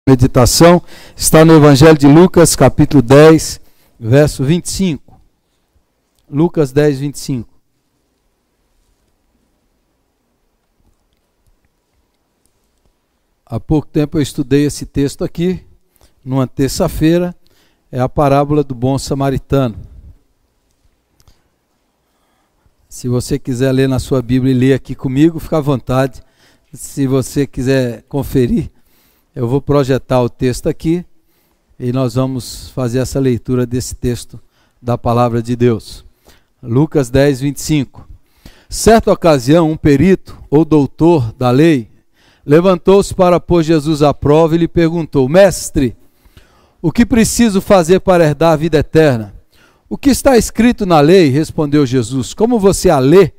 Meditação está no Evangelho de Lucas, capítulo 10, verso 25. Lucas 10, 25. Há pouco tempo eu estudei esse texto aqui, numa terça-feira, é a parábola do bom samaritano. Se você quiser ler na sua Bíblia e ler aqui comigo, fica à vontade. Se você quiser conferir, eu vou projetar o texto aqui e nós vamos fazer essa leitura desse texto da palavra de Deus. Lucas 10, 25. Certa ocasião, um perito ou doutor da lei levantou-se para pôr Jesus à prova e lhe perguntou: Mestre, o que preciso fazer para herdar a vida eterna? O que está escrito na lei? Respondeu Jesus. Como você a lê?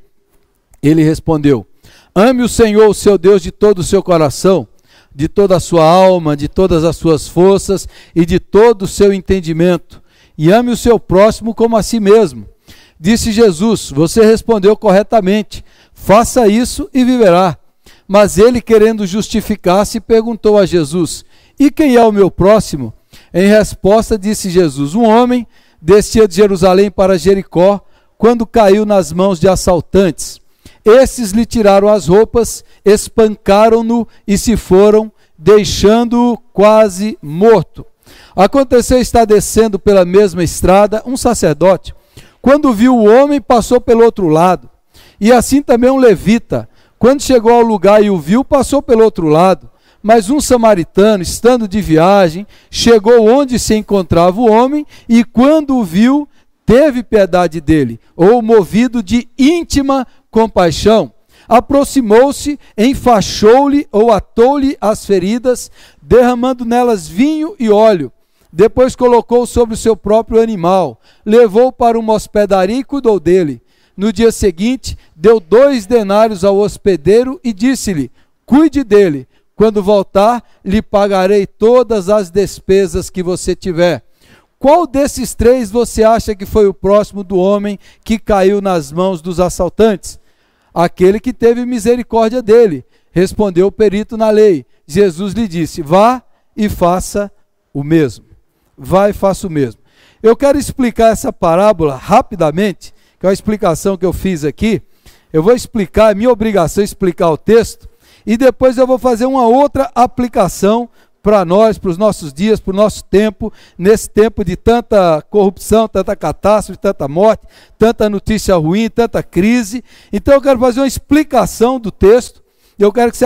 Ele respondeu: ame o Senhor, o seu Deus, de todo o seu coração, de toda a sua alma, de todas as suas forças e de todo o seu entendimento, e ame o seu próximo como a si mesmo. Disse Jesus: você respondeu corretamente, faça isso e viverá. Mas ele, querendo justificar-se, perguntou a Jesus: e quem é o meu próximo? Em resposta disse Jesus: um homem descia de Jerusalém para Jericó, quando caiu nas mãos de assaltantes. Esses lhe tiraram as roupas, espancaram-no e se foram, deixando-o quase morto. Aconteceu estar descendo pela mesma estrada um sacerdote. Quando viu o homem, passou pelo outro lado. E assim também um levita. Quando chegou ao lugar e o viu, passou pelo outro lado. Mas um samaritano, estando de viagem, chegou onde se encontrava o homem e quando o viu, teve piedade dele, ou movido de íntima compaixão, aproximou-se, enfaixou-lhe ou atou-lhe as feridas, derramando nelas vinho e óleo. Depois colocou sobre o seu próprio animal, levou-o para uma hospedaria e cuidou dele. No dia seguinte, deu 2 denários ao hospedeiro e disse-lhe: cuide dele, quando voltar, lhe pagarei todas as despesas que você tiver. Qual desses 3 você acha que foi o próximo do homem que caiu nas mãos dos assaltantes? Aquele que teve misericórdia dele, respondeu o perito na lei. Jesus lhe disse: vá e faça o mesmo. Vá e faça o mesmo. Eu quero explicar essa parábola rapidamente, que é uma explicação que eu fiz aqui. Eu vou explicar, é minha obrigação explicar o texto, e depois eu vou fazer uma outra aplicação para nós, para os nossos dias, para o nosso tempo, nesse tempo de tanta corrupção, tanta catástrofe, tanta morte, tanta notícia ruim, tanta crise. Então eu quero fazer uma explicação do texto, eu quero que você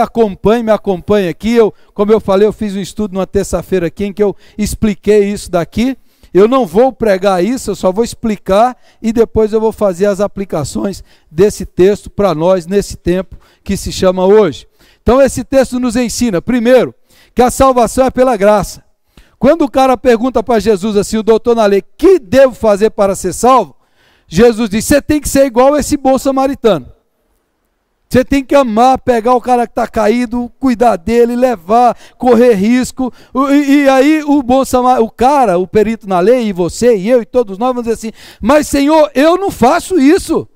me acompanhe aqui. Como eu falei, eu fiz um estudo numa terça-feira aqui, em que eu expliquei isso daqui. Eu não vou pregar isso, eu só vou explicar e depois eu vou fazer as aplicações desse texto para nós, nesse tempo que se chama hoje. Então esse texto nos ensina, primeiro, que a salvação é pela graça. Quando o cara pergunta para Jesus assim, o doutor na lei: que devo fazer para ser salvo? Jesus diz: você tem que ser igual a esse bom samaritano. Você tem que amar, pegar o cara que está caído, cuidar dele, levar, correr risco. E aí o perito na lei, e você, e eu, e todos nós vamos dizer assim: mas Senhor, eu não faço isso.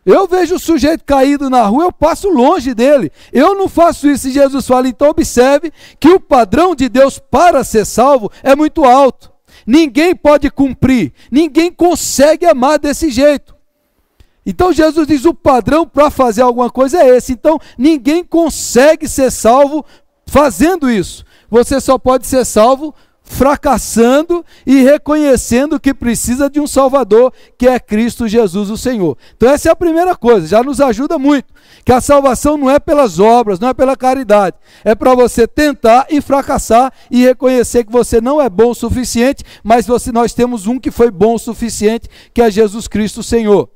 Eu vejo o sujeito caído na rua, eu passo longe dele. Eu não faço isso. E Jesus fala: então observe que o padrão de Deus para ser salvo é muito alto. Ninguém pode cumprir, ninguém consegue amar desse jeito. Então Jesus diz: o padrão para fazer alguma coisa é esse. Então ninguém consegue ser salvo fazendo isso. Você só pode ser salvo fracassando e reconhecendo que precisa de um Salvador, que é Cristo Jesus o Senhor. Então essa é a primeira coisa, já nos ajuda muito, que a salvação não é pelas obras, não é pela caridade, é para você tentar e fracassar e reconhecer que você não é bom o suficiente, mas nós temos um que foi bom o suficiente, que é Jesus Cristo o Senhor.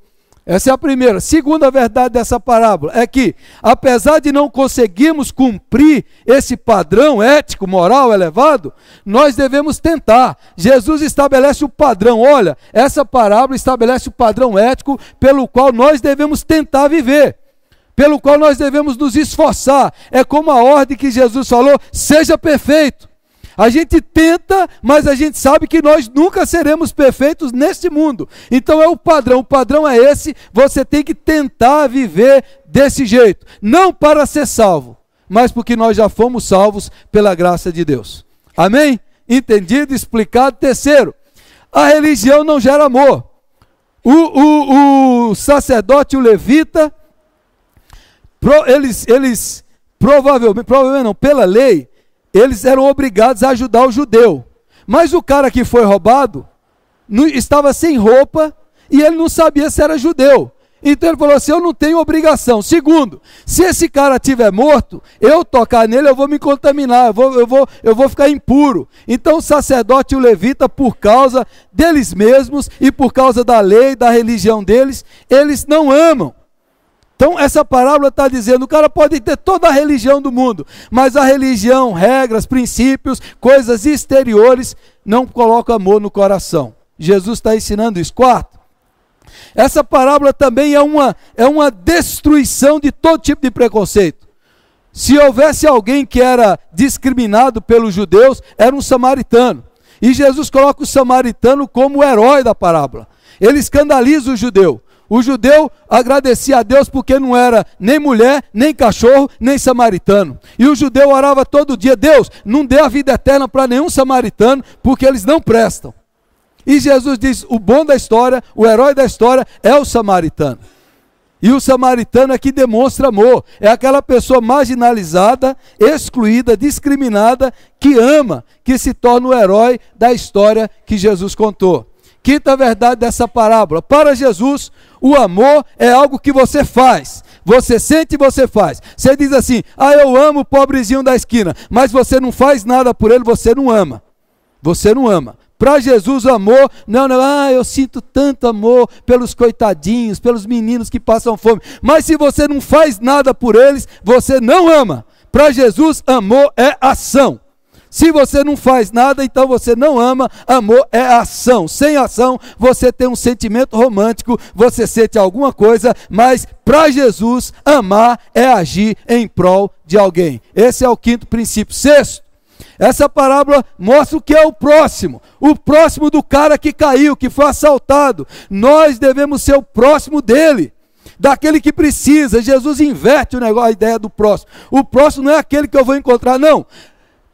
Essa é a primeira. Segunda verdade dessa parábola é que, apesar de não conseguirmos cumprir esse padrão ético, moral elevado, nós devemos tentar. Jesus estabelece o padrão. Olha, essa parábola estabelece o padrão ético pelo qual nós devemos tentar viver, pelo qual nós devemos nos esforçar. É como a ordem que Jesus falou: seja perfeito. A gente tenta, mas a gente sabe que nós nunca seremos perfeitos neste mundo. Então é o padrão é esse, você tem que tentar viver desse jeito. Não para ser salvo, mas porque nós já fomos salvos pela graça de Deus. Amém? Entendido, explicado. Terceiro, a religião não gera amor. O sacerdote e o levita, eles provavelmente não, pela lei, eles eram obrigados a ajudar o judeu. Mas o cara que foi roubado estava sem roupa e ele não sabia se era judeu. Então ele falou assim: eu não tenho obrigação. Segundo, se esse cara estiver morto, eu tocar nele, eu vou me contaminar, eu vou ficar impuro. Então o sacerdote e o levita, por causa deles mesmos e por causa da lei, da religião deles, eles não amam. Então essa parábola está dizendo: o cara pode ter toda a religião do mundo, mas a religião, regras, princípios, coisas exteriores, não coloca amor no coração. Jesus está ensinando isso. Quarto, essa parábola também é uma destruição de todo tipo de preconceito. Se houvesse alguém que era discriminado pelos judeus, era um samaritano. E Jesus coloca o samaritano como o herói da parábola. Ele escandaliza o judeu. O judeu agradecia a Deus porque não era nem mulher, nem cachorro, nem samaritano. E o judeu orava todo dia: Deus, não dê a vida eterna para nenhum samaritano, porque eles não prestam. E Jesus diz: o bom da história, o herói da história é o samaritano. E o samaritano é que demonstra amor. É aquela pessoa marginalizada, excluída, discriminada, que ama, que se torna o herói da história que Jesus contou. Quinta verdade dessa parábola: para Jesus, o amor é algo que você faz. Você sente e você faz. Você diz assim: eu amo o pobrezinho da esquina, mas você não faz nada por ele, você não ama. Você não ama. Para Jesus o amor, eu sinto tanto amor pelos coitadinhos, pelos meninos que passam fome. Mas se você não faz nada por eles, você não ama. Para Jesus, amor é ação. Se você não faz nada, então você não ama. Amor é ação. Sem ação, você tem um sentimento romântico, você sente alguma coisa, mas para Jesus, amar é agir em prol de alguém. Esse é o quinto princípio. Sexto, essa parábola mostra o que é o próximo do cara que caiu, que foi assaltado. Nós devemos ser o próximo dele, daquele que precisa. Jesus inverte o negócio, a ideia do próximo. O próximo não é aquele que eu vou encontrar, não.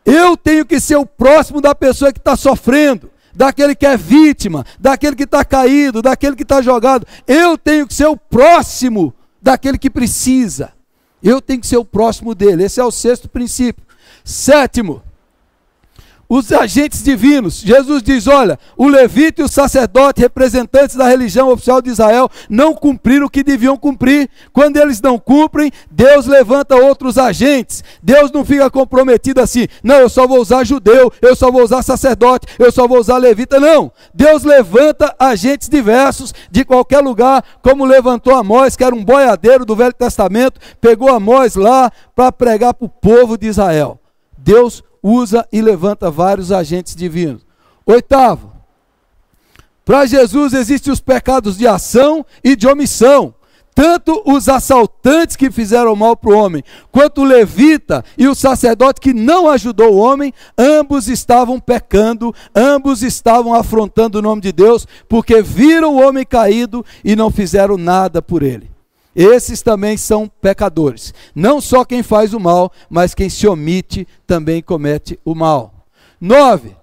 Eu tenho que ser o próximo da pessoa que está sofrendo, daquele que é vítima, daquele que está caído, daquele que está jogado. Eu tenho que ser o próximo daquele que precisa. Eu tenho que ser o próximo dele. Esse é o sexto princípio. Sétimo, os agentes divinos. Jesus diz: olha, o levita e o sacerdote, representantes da religião oficial de Israel, não cumpriram o que deviam cumprir. Quando eles não cumprem, Deus levanta outros agentes. Deus não fica comprometido assim: não, eu só vou usar judeu, eu só vou usar sacerdote, eu só vou usar levita. Não, Deus levanta agentes diversos de qualquer lugar, como levantou Amós, que era um boiadeiro do Velho Testamento, pegou Amós lá para pregar para o povo de Israel. Deus usa e levanta vários agentes divinos. Oitavo, para Jesus existem os pecados de ação e de omissão. Tanto os assaltantes que fizeram mal para o homem, quanto o levita e o sacerdote que não ajudou o homem, ambos estavam pecando, ambos estavam afrontando o nome de Deus, porque viram o homem caído e não fizeram nada por ele. Esses também são pecadores. Não só quem faz o mal, mas quem se omite também comete o mal. 9.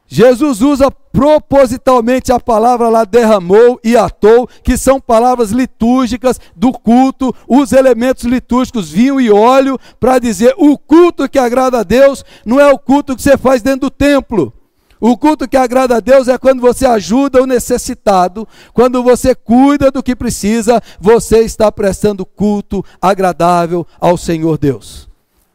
Jesus usa propositalmente a palavra lá derramou e atou, que são palavras litúrgicas do culto, os elementos litúrgicos, vinho e óleo, para dizer: o culto que agrada a Deus não é o culto que você faz dentro do templo. O culto que agrada a Deus é quando você ajuda o necessitado, quando você cuida do que precisa, você está prestando culto agradável ao Senhor Deus.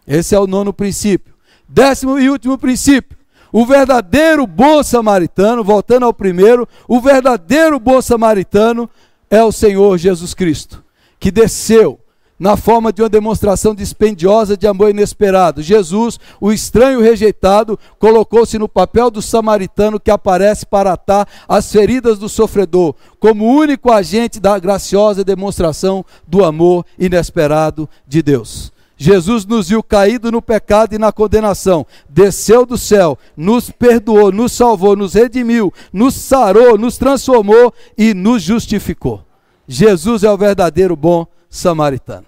Esse é o 9º princípio. 10º e último princípio: o verdadeiro bom samaritano, voltando ao primeiro, o verdadeiro bom samaritano é o Senhor Jesus Cristo, que desceu na forma de uma demonstração dispendiosa de amor inesperado. Jesus, o estranho rejeitado, colocou-se no papel do samaritano que aparece para atar as feridas do sofredor, como único agente da graciosa demonstração do amor inesperado de Deus. Jesus nos viu caído no pecado e na condenação, desceu do céu, nos perdoou, nos salvou, nos redimiu, nos sarou, nos transformou e nos justificou. Jesus é o verdadeiro bom samaritano.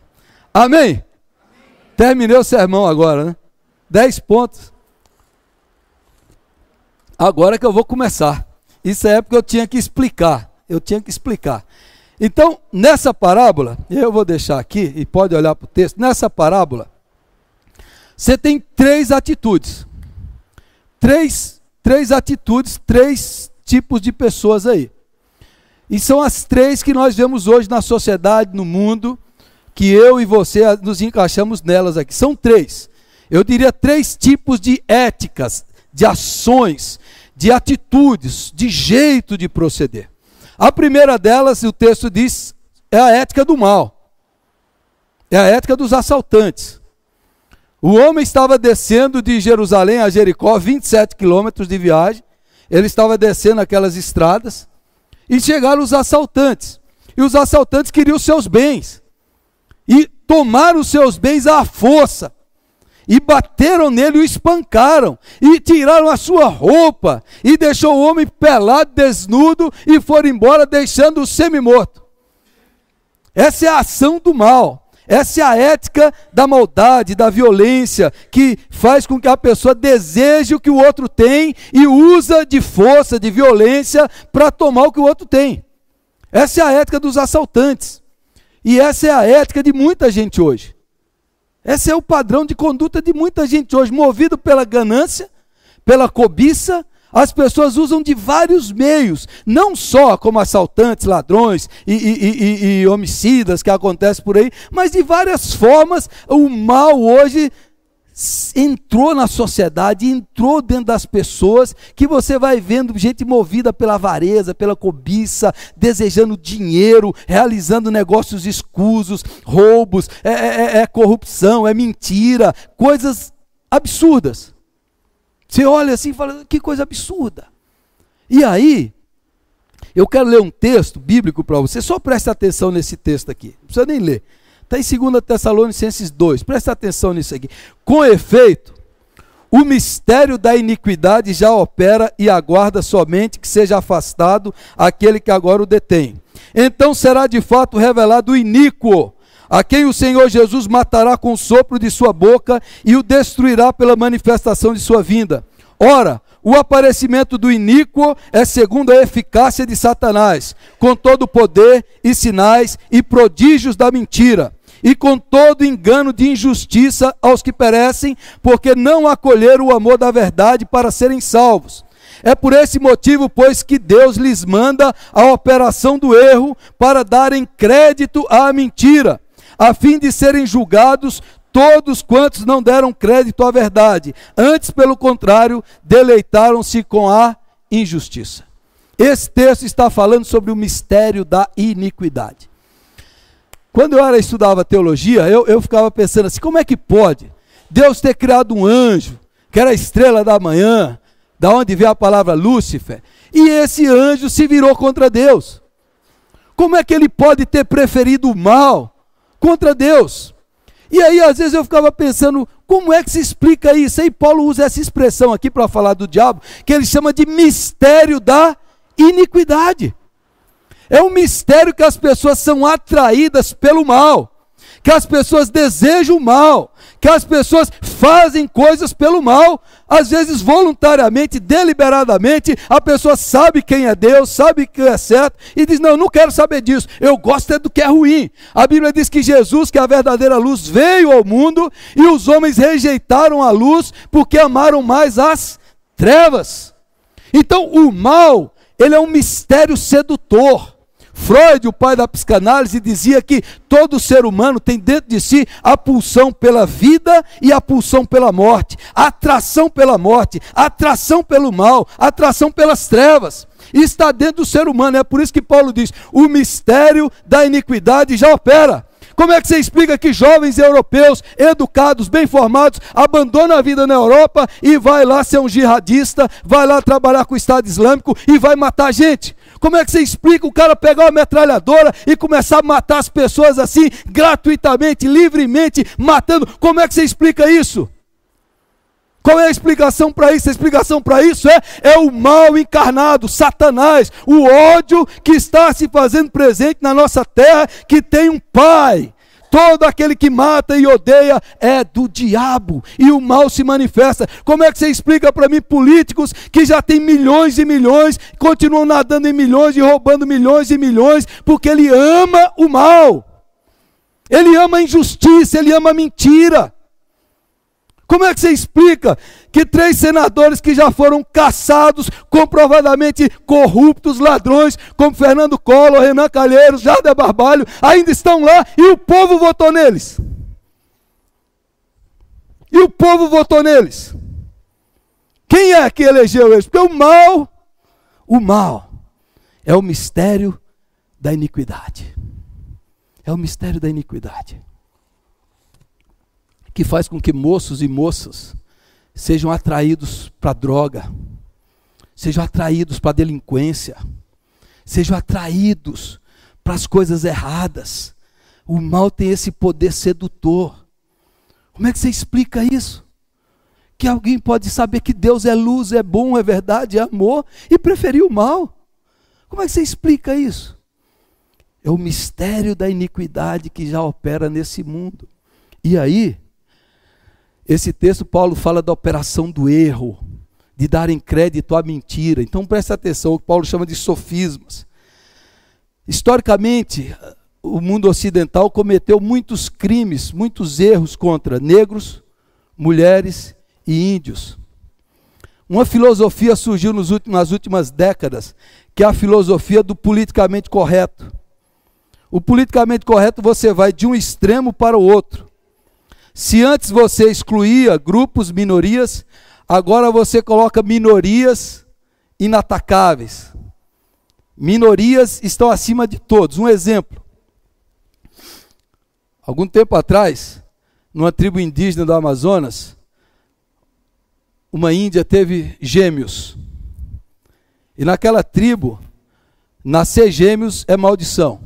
Amém? Terminei o sermão agora, né? 10 pontos. Agora que eu vou começar. Isso é porque eu tinha que explicar. Então, nessa parábola, eu vou deixar aqui, e pode olhar para o texto, nessa parábola, você tem 3 atitudes. Três atitudes, 3 tipos de pessoas aí. E são as 3 que nós vemos hoje na sociedade, no mundo, que eu e você nos encaixamos nelas aqui. São 3. Eu diria 3 tipos de éticas, de ações, de atitudes, de jeito de proceder. A primeira delas, o texto diz, é a ética do mal. É a ética dos assaltantes. O homem estava descendo de Jerusalém a Jericó, 27 quilômetros de viagem. Ele estava descendo aquelas estradas e chegaram os assaltantes. E os assaltantes queriam os seus bens. E tomaram os seus bens à força. E bateram nele e o espancaram. E tiraram a sua roupa. E deixou o homem pelado, desnudo, e foram embora deixando-o semi-morto. Essa é a ação do mal. Essa é a ética da maldade, da violência, que faz com que a pessoa deseje o que o outro tem e usa de força, de violência, para tomar o que o outro tem. Essa é a ética dos assaltantes. E essa é a ética de muita gente hoje. Esse é o padrão de conduta de muita gente hoje, movido pela ganância, pela cobiça. As pessoas usam de vários meios, não só como assaltantes, ladrões e homicidas que acontecem por aí, mas de várias formas. O mal hoje entrou na sociedade, entrou dentro das pessoas, que você vai vendo gente movida pela avareza, pela cobiça, desejando dinheiro, realizando negócios escusos, roubos, corrupção, é mentira, coisas absurdas. Você olha assim e fala, que coisa absurda. E aí, eu quero ler um texto bíblico para você, só preste atenção nesse texto aqui, não precisa nem ler. Está em 2 Tessalonicenses 2, preste atenção nisso aqui. Com efeito, o mistério da iniquidade já opera e aguarda somente que seja afastado aquele que agora o detém. Então será de fato revelado o iníquo, a quem o Senhor Jesus matará com o sopro de sua boca e o destruirá pela manifestação de sua vinda. Ora, o aparecimento do iníquo é segundo a eficácia de Satanás, com todo o poder e sinais e prodígios da mentira, e com todo engano de injustiça aos que perecem, porque não acolheram o amor da verdade para serem salvos. É por esse motivo, pois, que Deus lhes manda a operação do erro para darem crédito à mentira, a fim de serem julgados todos quantos não deram crédito à verdade, antes, pelo contrário, deleitaram-se com a injustiça. Esse texto está falando sobre o mistério da iniquidade. Quando eu estudava teologia, eu ficava pensando assim, como é que pode Deus ter criado um anjo, que era a estrela da manhã, da onde veio a palavra Lúcifer, e esse anjo se virou contra Deus? Como é que ele pode ter preferido o mal contra Deus? E aí às vezes eu ficava pensando, como é que se explica isso? Aí Paulo usa essa expressão aqui para falar do diabo, que ele chama de mistério da iniquidade. É um mistério que as pessoas são atraídas pelo mal, que as pessoas desejam o mal, que as pessoas fazem coisas pelo mal, às vezes voluntariamente, deliberadamente. A pessoa sabe quem é Deus, sabe que é certo, e diz, não, eu não quero saber disso, eu gosto é do que é ruim. A Bíblia diz que Jesus, que é a verdadeira luz, veio ao mundo, e os homens rejeitaram a luz, porque amaram mais as trevas. Então o mal, ele é um mistério sedutor. Freud, o pai da psicanálise, dizia que todo ser humano tem dentro de si a pulsão pela vida e a pulsão pela morte, a atração pela morte, a atração pelo mal, a atração pelas trevas. Isso está dentro do ser humano. É por isso que Paulo diz, o mistério da iniquidade já opera. Como é que você explica que jovens europeus, educados, bem formados, abandonam a vida na Europa e vai lá ser um jihadista, vai lá trabalhar com o Estado Islâmico e vai matar gente? Como é que você explica o cara pegar uma metralhadora e começar a matar as pessoas assim, gratuitamente, livremente, matando? Como é que você explica isso? Qual é a explicação para isso? A explicação para isso é o mal encarnado, Satanás, o ódio que está se fazendo presente na nossa terra, que tem um pai Todo aquele que mata e odeia é do diabo, e o mal se manifesta. Como é que você explica para mim políticos que já têm milhões e milhões, continuam nadando em milhões e roubando milhões e milhões, porque ele ama o mal, ele ama a injustiça, ele ama a mentira? Como é que você explica que 3 senadores que já foram caçados, comprovadamente corruptos, ladrões, como Fernando Collor, Renan Calheiros, Jader Barbalho, ainda estão lá e o povo votou neles? E o povo votou neles. Quem é que elegeu eles? Porque o mal é o mistério da iniquidade. É o mistério da iniquidade que faz com que moços e moças sejam atraídos para a droga, sejam atraídos para a delinquência, sejam atraídos para as coisas erradas. O mal tem esse poder sedutor. Como é que você explica isso? Que alguém pode saber que Deus é luz, é bom, é verdade, é amor, e preferir o mal? Como é que você explica isso? É o mistério da iniquidade que já opera nesse mundo. E aí, esse texto, Paulo fala da operação do erro, de darem crédito à mentira. Então preste atenção, o que Paulo chama de sofismas. Historicamente, o mundo ocidental cometeu muitos crimes, muitos erros contra negros, mulheres e índios. Uma filosofia surgiu nas últimas décadas, que é a filosofia do politicamente correto. O politicamente correto, você vai de um extremo para o outro. Se antes você excluía grupos, minorias, agora você coloca minorias inatacáveis. Minorias estão acima de todos. Um exemplo. Algum tempo atrás, numa tribo indígena do Amazonas, uma índia teve gêmeos. E naquela tribo, nascer gêmeos é maldição.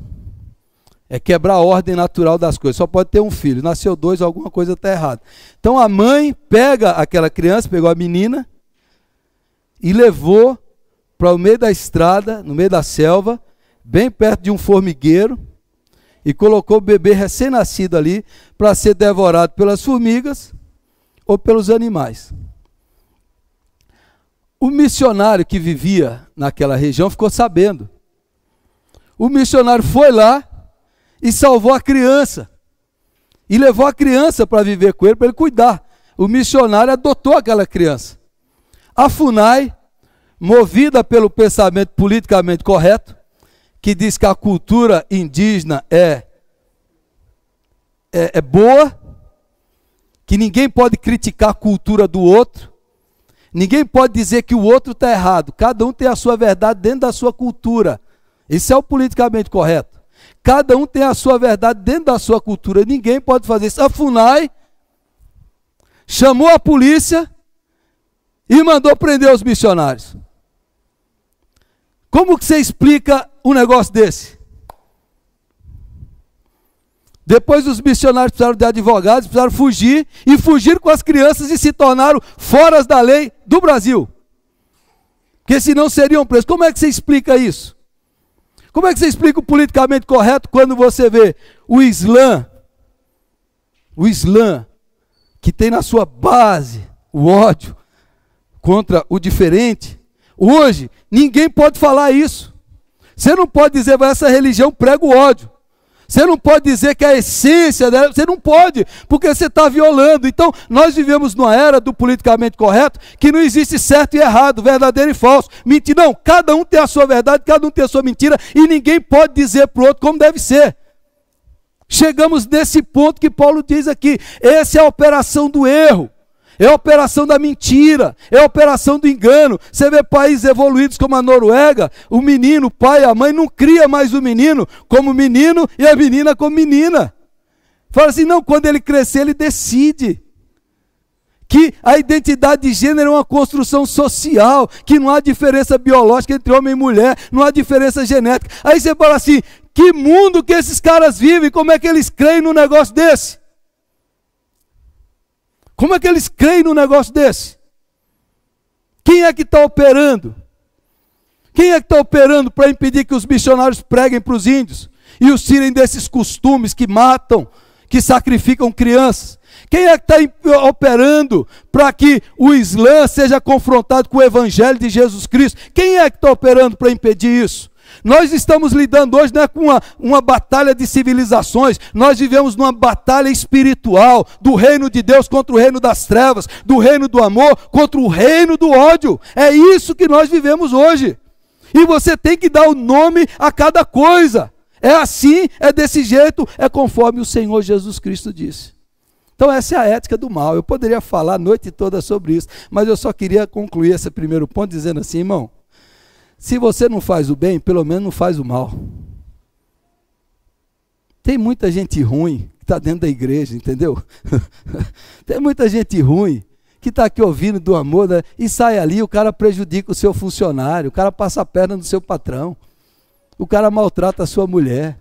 É quebrar a ordem natural das coisas. Só pode ter um filho. Nasceu 2, alguma coisa está errada. Então a mãe pega aquela criança, pegou a menina e levou para o meio da estrada, no meio da selva, bem perto de um formigueiro, e colocou o bebê recém-nascido ali para ser devorado pelas formigas ou pelos animais. O missionário que vivia naquela região ficou sabendo. O missionário foi lá e salvou a criança. E levou a criança para viver com ele, para ele cuidar. O missionário adotou aquela criança. A FUNAI, movida pelo pensamento politicamente correto, que diz que a cultura indígena é boa, que ninguém pode criticar a cultura do outro, ninguém pode dizer que o outro está errado, cada um tem a sua verdade dentro da sua cultura. Isso é o politicamente correto. Cada um tem a sua verdade dentro da sua cultura. Ninguém pode fazer isso. A FUNAI chamou a polícia e mandou prender os missionários. Como que você explica um negócio desse? Depois os missionários precisaram de advogados, precisaram fugir, e fugiram com as crianças e se tornaram fora da lei do Brasil. Porque senão seriam presos. Como é que você explica isso? Como é que você explica o politicamente correto quando você vê o Islã, que tem na sua base o ódio contra o diferente? Hoje, ninguém pode falar isso. Você não pode dizer que essa religião prega o ódio. Você não pode dizer que a essência dela, você não pode, porque você está violando. Então, nós vivemos numa era do politicamente correto, que não existe certo e errado, verdadeiro e falso. Mentira, não, cada um tem a sua verdade, cada um tem a sua mentira, e ninguém pode dizer para o outro como deve ser. Chegamos nesse ponto que Paulo diz aqui, essa é a operação do erro. É a operação da mentira, é a operação do engano. Você vê países evoluídos como a Noruega, o menino, o pai, a mãe não cria mais o menino como menino e a menina como menina. Fala assim, não, quando ele crescer ele decide que a identidade de gênero é uma construção social, que não há diferença biológica entre homem e mulher, não há diferença genética. Aí você fala assim, que mundo que esses caras vivem, como é que eles creem num negócio desse? Como é que eles creem num negócio desse? Quem é que está operando? Quem é que está operando para impedir que os missionários preguem para os índios e os tirem desses costumes que matam, que sacrificam crianças? Quem é que está operando para que o Islã seja confrontado com o Evangelho de Jesus Cristo? Quem é que está operando para impedir isso? Nós estamos lidando hoje não é com uma batalha de civilizações, nós vivemos numa batalha espiritual, do reino de Deus contra o reino das trevas, do reino do amor contra o reino do ódio. É isso que nós vivemos hoje. E você tem que dar o nome a cada coisa. É assim, é desse jeito, é conforme o Senhor Jesus Cristo disse. Então essa é a ética do mal. Eu poderia falar a noite toda sobre isso, mas eu só queria concluir esse primeiro ponto dizendo assim, irmão, se você não faz o bem, pelo menos não faz o mal. Tem muita gente ruim que está dentro da igreja, entendeu? Tem muita gente ruim que está aqui ouvindo do amor, né? E sai ali, o cara prejudica o seu funcionário, o cara passa a perna no seu patrão, o cara maltrata a sua mulher.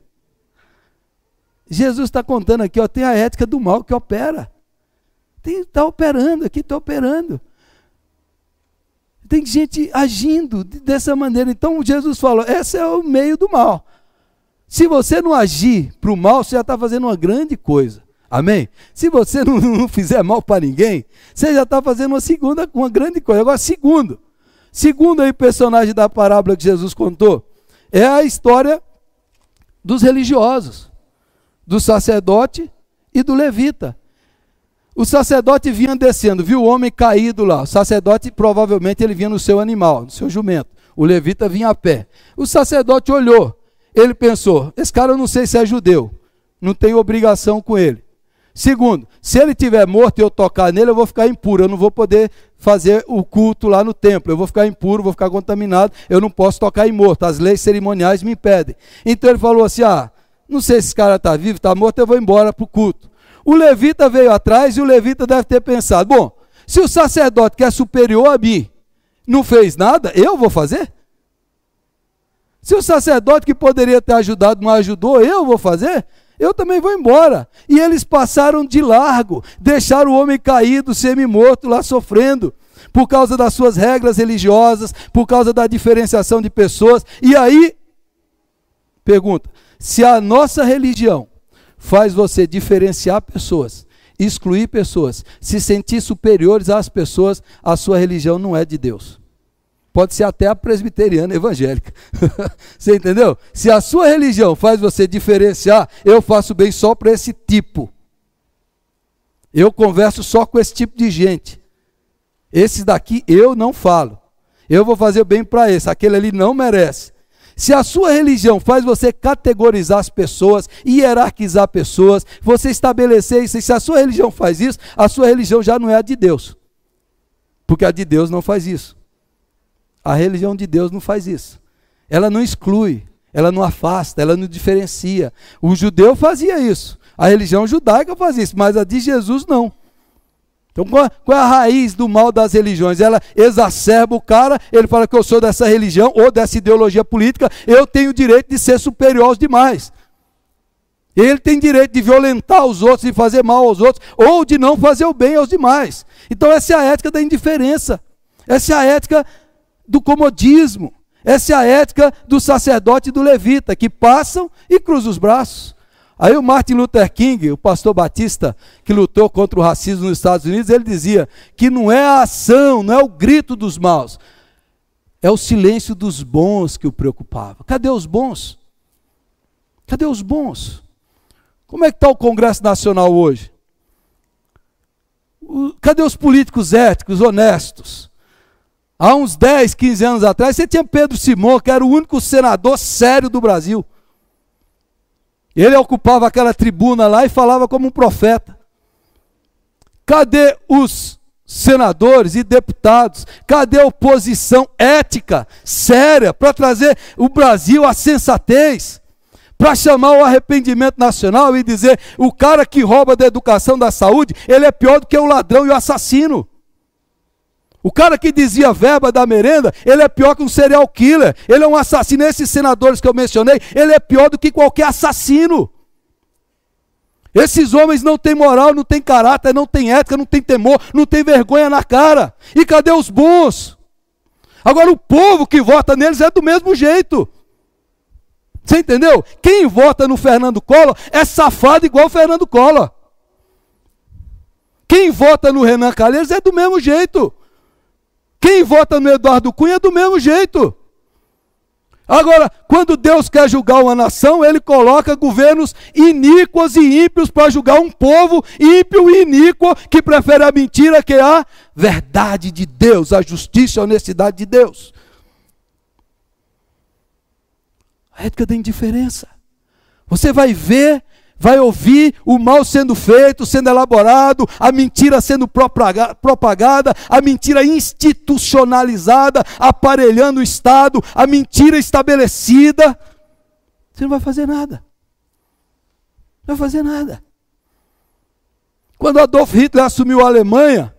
Jesus está contando aqui, ó, tem a ética do mal que opera. Está operando aqui, está operando. Tem gente agindo dessa maneira. Então Jesus falou, esse é o meio do mal. Se você não agir para o mal, você já está fazendo uma grande coisa. Amém? Se você não fizer mal para ninguém, você já está fazendo uma grande coisa. Agora, segundo aí personagem da parábola que Jesus contou, é a história dos religiosos, do sacerdote e do levita. O sacerdote vinha descendo, viu o homem caído lá. O sacerdote, provavelmente, ele vinha no seu animal, no seu jumento. O levita vinha a pé. O sacerdote olhou, ele pensou, esse cara eu não sei se é judeu, não tenho obrigação com ele. Segundo, se ele estiver morto e eu tocar nele, eu vou ficar impuro, eu não vou poder fazer o culto lá no templo, eu vou ficar impuro, vou ficar contaminado, eu não posso tocar em morto, as leis cerimoniais me impedem. Então ele falou assim, não sei se esse cara está vivo, está morto, eu vou embora para o culto. O levita veio atrás e o levita deve ter pensado, bom, se o sacerdote que é superior a mim não fez nada, eu vou fazer? Se o sacerdote que poderia ter ajudado não ajudou, eu vou fazer? Eu também vou embora. E eles passaram de largo, deixaram o homem caído, semi-morto, lá sofrendo, por causa das suas regras religiosas, por causa da diferenciação de pessoas. E aí, pergunta, se a nossa religião faz você diferenciar pessoas, excluir pessoas, se sentir superiores às pessoas, a sua religião não é de Deus. Pode ser até a presbiteriana evangélica. Você entendeu? Se a sua religião faz você diferenciar, eu faço bem só para esse tipo. Eu converso só com esse tipo de gente. Esses daqui eu não falo. Eu vou fazer bem para esse, aquele ali não merece. Se a sua religião faz você categorizar as pessoas, hierarquizar pessoas, você estabelecer isso, e se a sua religião faz isso, a sua religião já não é a de Deus. Porque a de Deus não faz isso. A religião de Deus não faz isso. Ela não exclui, ela não afasta, ela não diferencia. O judeu fazia isso. A religião judaica fazia isso, mas a de Jesus não. Então qual é a raiz do mal das religiões? Ela exacerba o cara, ele fala que eu sou dessa religião ou dessa ideologia política, eu tenho o direito de ser superior aos demais. Ele tem direito de violentar os outros, de fazer mal aos outros, ou de não fazer o bem aos demais. Então essa é a ética da indiferença. Essa é a ética do comodismo. Essa é a ética do sacerdote e do levita, que passam e cruzam os braços. Aí o Martin Luther King, o pastor batista que lutou contra o racismo nos Estados Unidos, ele dizia que não é a ação, não é o grito dos maus, é o silêncio dos bons que o preocupava. Cadê os bons? Cadê os bons? Como é que está o Congresso Nacional hoje? Cadê os políticos éticos, honestos? Há uns 10, 15 anos atrás, você tinha Pedro Simão, que era o único senador sério do Brasil. Ele ocupava aquela tribuna lá e falava como um profeta. Cadê os senadores e deputados? Cadê a oposição ética, séria, para trazer o Brasil à sensatez? Para chamar o arrependimento nacional e dizer, o cara que rouba da educação, da saúde, ele é pior do que o ladrão e o assassino. O cara que dizia verba da merenda, ele é pior que um serial killer, ele é um assassino. Esses senadores que eu mencionei, ele é pior do que qualquer assassino. Esses homens não têm moral, não têm caráter, não têm ética, não têm temor, não têm vergonha na cara. E cadê os bons? Agora o povo que vota neles é do mesmo jeito. Você entendeu? Quem vota no Fernando Collor é safado igual o Fernando Collor. Quem vota no Renan Calheiros é do mesmo jeito. Quem vota no Eduardo Cunha é do mesmo jeito. Agora, quando Deus quer julgar uma nação, ele coloca governos iníquos e ímpios para julgar um povo ímpio e iníquo que prefere a mentira que a verdade de Deus, a justiça e a honestidade de Deus. A ética da indiferença. Você vai ver, vai ouvir o mal sendo feito, sendo elaborado, a mentira sendo propagada, a mentira institucionalizada, aparelhando o Estado, a mentira estabelecida. Você não vai fazer nada. Não vai fazer nada. Quando Adolf Hitler assumiu a Alemanha,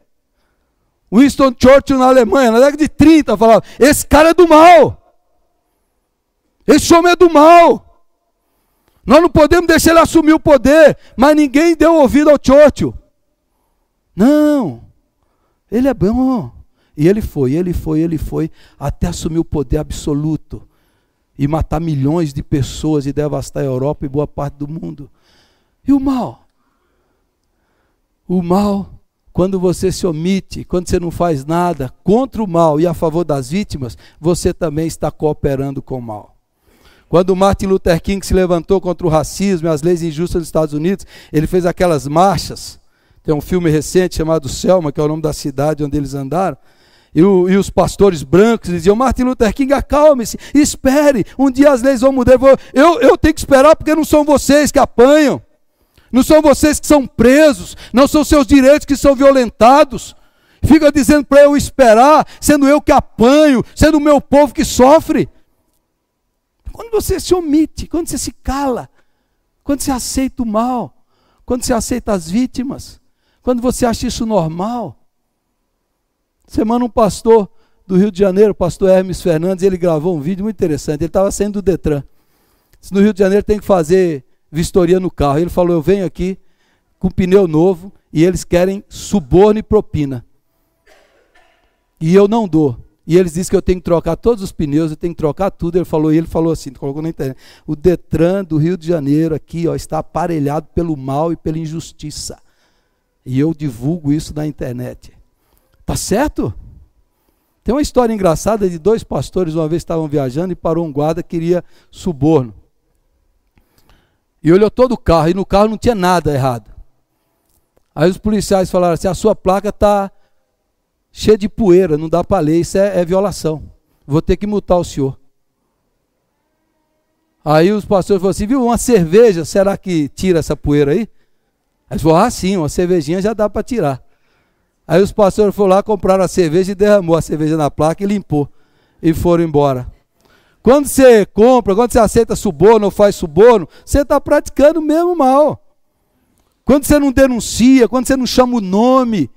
Winston Churchill na Alemanha, na década de 30, falava: esse cara é do mal. Esse homem é do mal. Nós não podemos deixar ele assumir o poder, mas ninguém deu ouvido ao Churchill. Não, ele é bom. E ele foi, até assumir o poder absoluto e matar milhões de pessoas e devastar a Europa e boa parte do mundo. E o mal? O mal, quando você se omite, quando você não faz nada contra o mal e a favor das vítimas, você também está cooperando com o mal. Quando Martin Luther King se levantou contra o racismo e as leis injustas dos Estados Unidos, ele fez aquelas marchas. Tem um filme recente chamado Selma, que é o nome da cidade onde eles andaram. E os pastores brancos diziam: Martin Luther King, acalme-se, espere, um dia as leis vão mudar. Eu tenho que esperar porque não são vocês que apanham, não são vocês que são presos, não são seus direitos que são violentados. Fica dizendo para eu esperar, sendo eu que apanho, sendo o meu povo que sofre. Quando você se omite, quando você se cala, quando você aceita o mal, quando você aceita as vítimas, quando você acha isso normal. Semana um pastor do Rio de Janeiro, o pastor Hermes Fernandes, ele gravou um vídeo muito interessante. Ele estava saindo do Detran. No Rio de Janeiro tem que fazer vistoria no carro. Ele falou: eu venho aqui com pneu novo e eles querem suborno e propina. E eu não dou. E eles dizem que eu tenho que trocar todos os pneus, eu tenho que trocar tudo. Ele falou assim, colocou na internet: o Detran do Rio de Janeiro aqui, ó, está aparelhado pelo mal e pela injustiça. E eu divulgo isso na internet. Tá certo? Tem uma história engraçada de dois pastores, uma vez estavam viajando e parou um guarda que queria suborno. E olhou todo o carro, e no carro não tinha nada errado. Aí os policiais falaram assim: a sua placa está cheia de poeira, não dá para ler, isso é violação. Vou ter que multar o senhor. Aí os pastores falaram assim: viu, uma cerveja, será que tira essa poeira aí? Aí eles falaram: ah, sim, uma cervejinha já dá para tirar. Aí os pastores foram lá, compraram a cerveja e derramou a cerveja na placa e limpou. E foram embora. Quando você compra, quando você aceita suborno ou faz suborno, você está praticando o mesmo mal. Quando você não denuncia, quando você não chama o nome,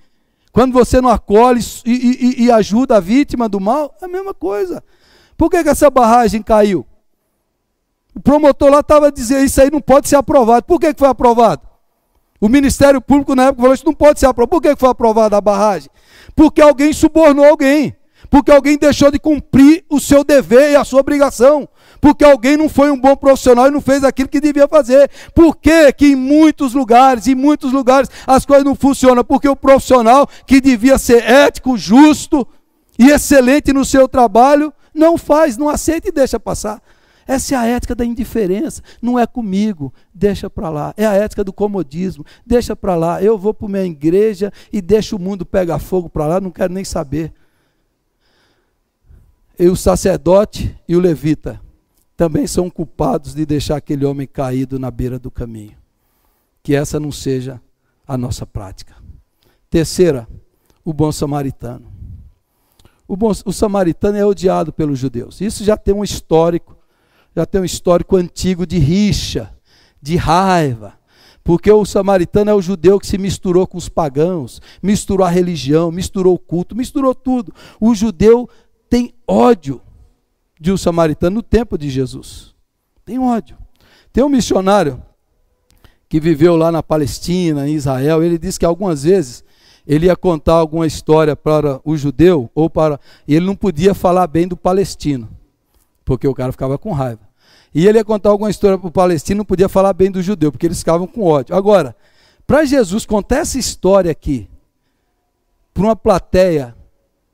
quando você não acolhe e ajuda a vítima do mal, é a mesma coisa. Por que essa barragem caiu? O promotor lá estava dizendo: isso aí não pode ser aprovado. Por que foi aprovado? O Ministério Público na época falou: isso não pode ser aprovado. Por que foi aprovada a barragem? Porque alguém subornou alguém. Porque alguém deixou de cumprir o seu dever e a sua obrigação. Porque alguém não foi um bom profissional e não fez aquilo que devia fazer. Por que em muitos lugares, as coisas não funcionam? Porque o profissional que devia ser ético, justo e excelente no seu trabalho, não faz, não aceita e deixa passar. Essa é a ética da indiferença. Não é comigo, deixa para lá. É a ética do comodismo, deixa para lá. Eu vou para minha igreja e deixo o mundo pegar fogo para lá, não quero nem saber. E o sacerdote e o levita também são culpados de deixar aquele homem caído na beira do caminho. Que essa não seja a nossa prática. Terceira, o bom samaritano. O samaritano é odiado pelos judeus. Isso já tem um histórico antigo de rixa, de raiva. Porque o samaritano é o judeu que se misturou com os pagãos, misturou a religião, misturou o culto, misturou tudo. O judeu tem ódio de um samaritano no tempo de Jesus. Tem ódio. Tem um missionário que viveu lá na Palestina, em Israel. Ele disse que algumas vezes ele ia contar alguma história para o judeu, e ele não podia falar bem do palestino, porque o cara ficava com raiva. E ele ia contar alguma história para o palestino, não podia falar bem do judeu, porque eles ficavam com ódio. Agora, para Jesus contar essa história aqui, para uma plateia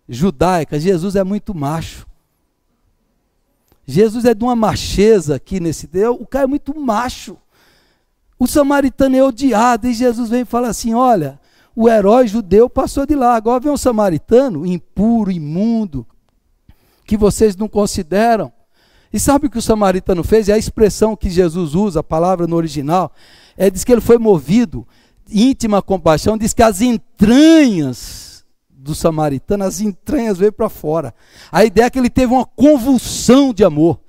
judaica, Jesus é muito macho. Jesus é de uma macheza aqui nesse Deus, o cara é muito macho. O samaritano é odiado, e Jesus vem e fala assim, olha, o herói judeu passou de lá, agora vem um samaritano impuro, imundo, que vocês não consideram. E sabe o que o samaritano fez? É a expressão que Jesus usa, a palavra no original, diz que ele foi movido, íntima compaixão, diz que as entranhas do samaritano, as entranhas veio para fora. A ideia é que ele teve uma convulsão de amor.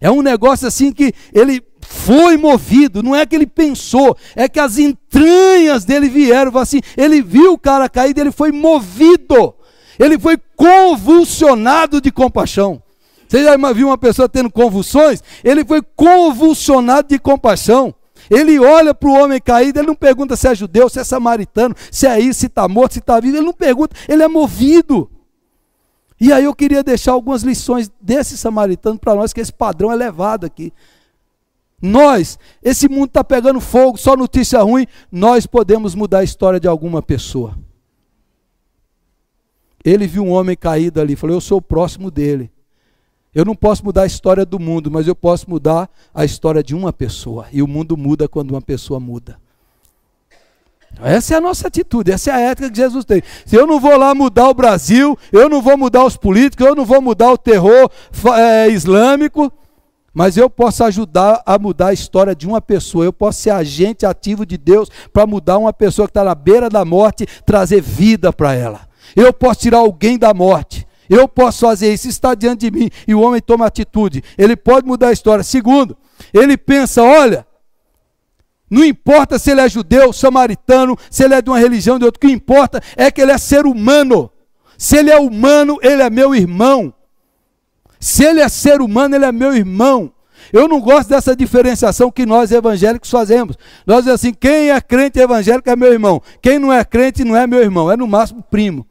É um negócio assim que ele foi movido, não é que ele pensou, é que as entranhas dele vieram, assim, ele viu o cara caído, ele foi movido, ele foi convulsionado de compaixão. Você já viu uma pessoa tendo convulsões? Ele foi convulsionado de compaixão. Ele olha para o homem caído, ele não pergunta se é judeu, se é samaritano, se é isso, se está morto, se está vivo, ele não pergunta, ele é movido. E aí eu queria deixar algumas lições desse samaritano para nós, que esse padrão é levado aqui. Nós, esse mundo está pegando fogo, só notícia ruim, nós podemos mudar a história de alguma pessoa. Ele viu um homem caído ali, falou, eu sou o próximo dele. Eu não posso mudar a história do mundo, mas eu posso mudar a história de uma pessoa. E o mundo muda quando uma pessoa muda. Essa é a nossa atitude, essa é a ética que Jesus tem. Se eu não vou lá mudar o Brasil, eu não vou mudar os políticos, eu não vou mudar o terror islâmico, mas eu posso ajudar a mudar a história de uma pessoa. Eu posso ser agente ativo de Deus para mudar uma pessoa que está na beira da morte, trazer vida para ela. Eu posso tirar alguém da morte. Eu posso fazer isso, está diante de mim, e o homem toma atitude, ele pode mudar a história. Segundo, ele pensa, olha, não importa se ele é judeu, samaritano, se ele é de uma religião de outra, o que importa é que ele é ser humano. Se ele é humano, ele é meu irmão. Se ele é ser humano, ele é meu irmão. Eu não gosto dessa diferenciação que nós evangélicos fazemos. Nós dizemos assim, quem é crente evangélico é meu irmão, quem não é crente não é meu irmão, é no máximo primo.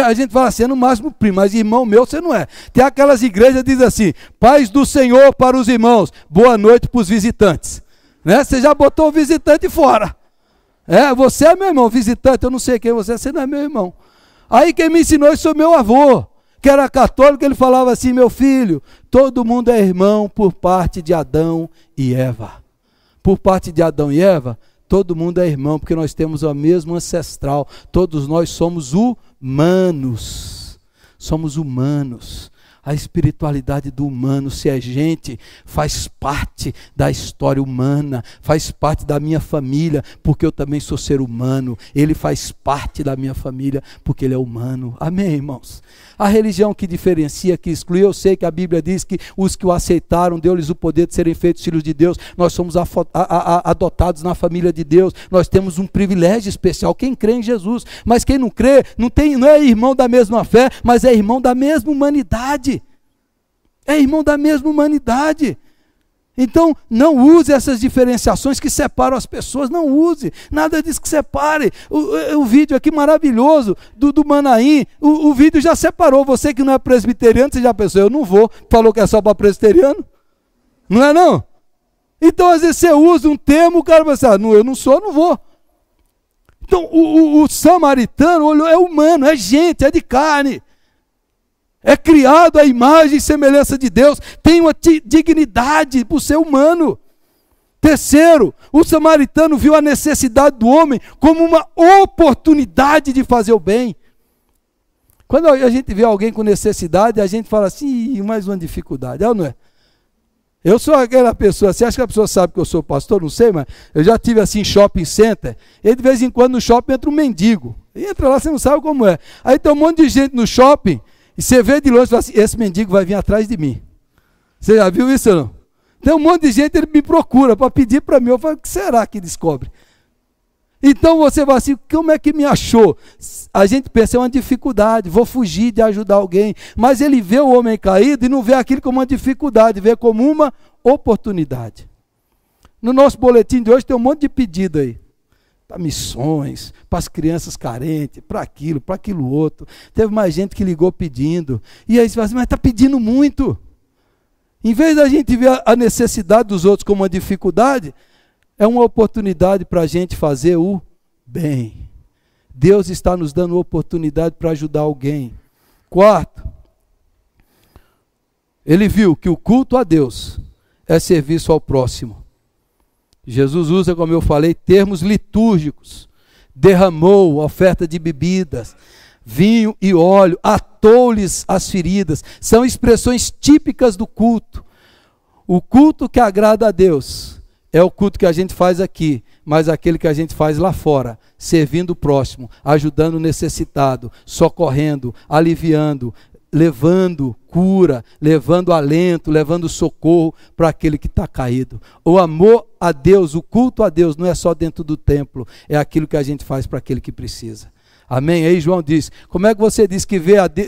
A gente fala assim, é no máximo primo, mas irmão meu você não é. Tem aquelas igrejas que dizem assim, paz do Senhor para os irmãos, boa noite para os visitantes. Você já botou o visitante fora. Você é meu irmão, visitante, eu não sei quem você não é meu irmão. Aí quem me ensinou isso foi meu avô, que era católico, ele falava assim, meu filho, todo mundo é irmão por parte de Adão e Eva. Por parte de Adão e Eva, todo mundo é irmão, porque nós temos o mesmo ancestral, todos nós somos humanos, somos humanos. A espiritualidade do humano, se é gente, faz parte da história humana, faz parte da minha família, porque eu também sou ser humano. Ele faz parte da minha família, porque ele é humano. Amém, irmãos? A religião que diferencia, que exclui, eu sei que a Bíblia diz que os que o aceitaram, deu-lhes o poder de serem feitos filhos de Deus. Nós somos adotados na família de Deus, nós temos um privilégio especial, quem crê em Jesus. Mas quem não crê, não é irmão da mesma fé, mas é irmão da mesma humanidade. É irmão da mesma humanidade. Então, não use essas diferenciações que separam as pessoas, não use, nada disso que separe. O vídeo aqui maravilhoso do Manaim, o vídeo já separou, você que não é presbiteriano, você já pensou, eu não vou, falou que é só para presbiteriano, não é não? Então, às vezes você usa um termo, o cara vai pensar, não, eu não sou, eu não vou. Então, o samaritano olhou, é humano, é gente, é de carne. É criado à imagem e semelhança de Deus, tem uma dignidade por ser humano. Terceiro, o samaritano viu a necessidade do homem como uma oportunidade de fazer o bem. Quando a gente vê alguém com necessidade, a gente fala assim, mais uma dificuldade, é ou não é? Eu sou aquela pessoa, você acha que a pessoa sabe que eu sou pastor? Não sei, mas eu já tive assim shopping center, e de vez em quando no shopping entra um mendigo, entra lá, você não sabe como é. Aí tem um monte de gente no shopping, e você vê de longe e fala assim, esse mendigo vai vir atrás de mim. Você já viu isso ou não? Tem um monte de gente, ele me procura para pedir para mim. Eu falo, o que será que descobre? Então você vai assim, como é que me achou? A gente pensa, é uma dificuldade, vou fugir de ajudar alguém. Mas ele vê o homem caído e não vê aquilo como uma dificuldade, vê como uma oportunidade. No nosso boletim de hoje tem um monte de pedido aí. Para missões, para as crianças carentes, para aquilo outro. Teve mais gente que ligou pedindo. E aí você fala assim, mas está pedindo muito. Em vez da gente ver a necessidade dos outros como uma dificuldade, é uma oportunidade para a gente fazer o bem. Deus está nos dando oportunidade para ajudar alguém. Quarto, ele viu que o culto a Deus é serviço ao próximo. Jesus usa, como eu falei, termos litúrgicos. Derramou oferta de bebidas, vinho e óleo, atou-lhes as feridas. São expressões típicas do culto. O culto que agrada a Deus é o culto que a gente faz aqui, mas aquele que a gente faz lá fora, servindo o próximo, ajudando o necessitado, socorrendo, aliviando, levando cura, levando alento, levando socorro para aquele que está caído. O amor a Deus, o culto a Deus não é só dentro do templo, é aquilo que a gente faz para aquele que precisa. Amém? Aí João diz, como é que você diz que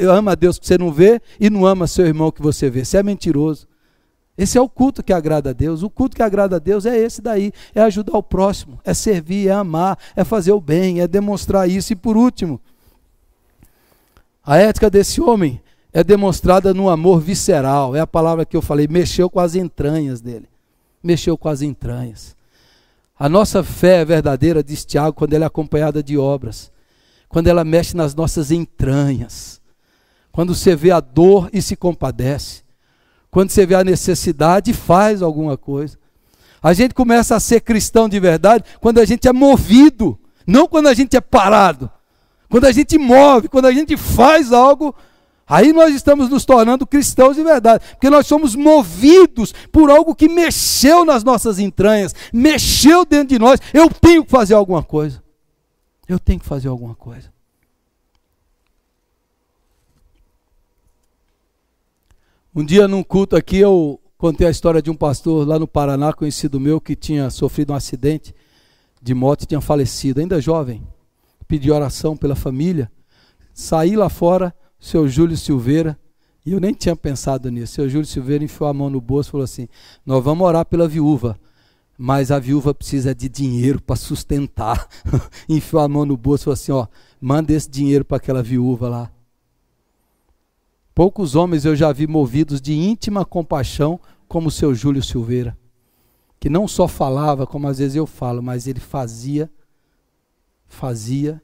ama a Deus que você não vê e não ama seu irmão que você vê? Você é mentiroso. Esse é o culto que agrada a Deus. O culto que agrada a Deus é esse daí, é ajudar o próximo, é servir, é amar, é fazer o bem, é demonstrar isso. E por último, a ética desse homem é demonstrada no amor visceral, é a palavra que eu falei, mexeu com as entranhas dele, mexeu com as entranhas. A nossa fé é verdadeira, diz Tiago, quando ela é acompanhada de obras, quando ela mexe nas nossas entranhas, quando você vê a dor e se compadece, quando você vê a necessidade e faz alguma coisa. A gente começa a ser cristão de verdade quando a gente é movido, não quando a gente é parado. Quando a gente move, quando a gente faz algo, aí nós estamos nos tornando cristãos de verdade, porque nós somos movidos por algo que mexeu nas nossas entranhas, mexeu dentro de nós. Eu tenho que fazer alguma coisa. Eu tenho que fazer alguma coisa. Um dia num culto aqui eu contei a história de um pastor lá no Paraná, conhecido meu, que tinha sofrido um acidente de moto e tinha falecido, ainda jovem. Pedi oração pela família. Saí lá fora, seu Júlio Silveira, e eu nem tinha pensado nisso. Seu Júlio Silveira enfiou a mão no bolso e falou assim, nós vamos orar pela viúva, mas a viúva precisa de dinheiro para sustentar. Enfiou a mão no bolso e falou assim, ó, manda esse dinheiro para aquela viúva lá. Poucos homens eu já vi movidos de íntima compaixão como o seu Júlio Silveira, que não só falava, como às vezes eu falo, mas ele fazia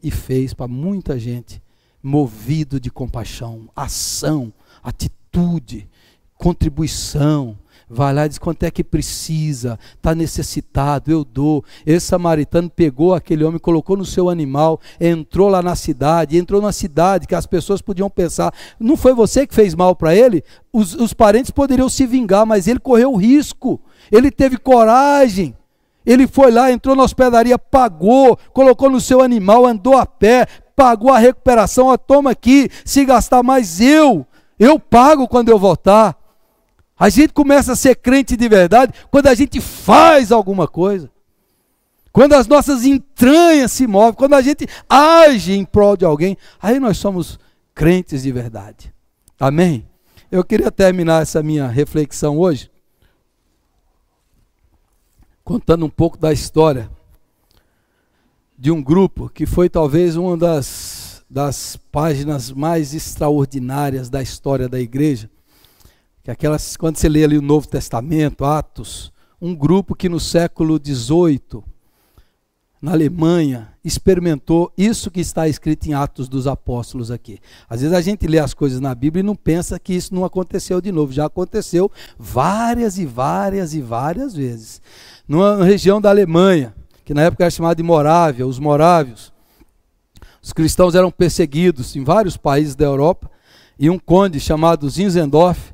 e fez para muita gente, movido de compaixão, ação, atitude, contribuição. Vai lá e diz quanto é que precisa, está necessitado, eu dou. Esse samaritano pegou aquele homem, colocou no seu animal, entrou lá na cidade, entrou na cidade que as pessoas podiam pensar, não foi você que fez mal para ele? Os parentes poderiam se vingar, mas ele correu risco, ele teve coragem, ele foi lá, entrou na hospedaria, pagou, colocou no seu animal, andou a pé, pagou a recuperação, ó, toma aqui, se gastar mais eu pago quando eu voltar. A gente começa a ser crente de verdade quando a gente faz alguma coisa. Quando as nossas entranhas se movem, quando a gente age em prol de alguém, aí nós somos crentes de verdade. Amém? Eu queria terminar essa minha reflexão hoje contando um pouco da história de um grupo que foi talvez uma das páginas mais extraordinárias da história da igreja. Aquelas, quando você lê ali o Novo Testamento, Atos, um grupo que no século XVIII, na Alemanha, experimentou isso que está escrito em Atos dos Apóstolos aqui. Às vezes a gente lê as coisas na Bíblia e não pensa que isso não aconteceu de novo. Já aconteceu várias e várias e várias vezes. Numa região da Alemanha, que na época era chamada de Morávia, os morávios, os cristãos eram perseguidos em vários países da Europa, e um conde chamado Zinzendorf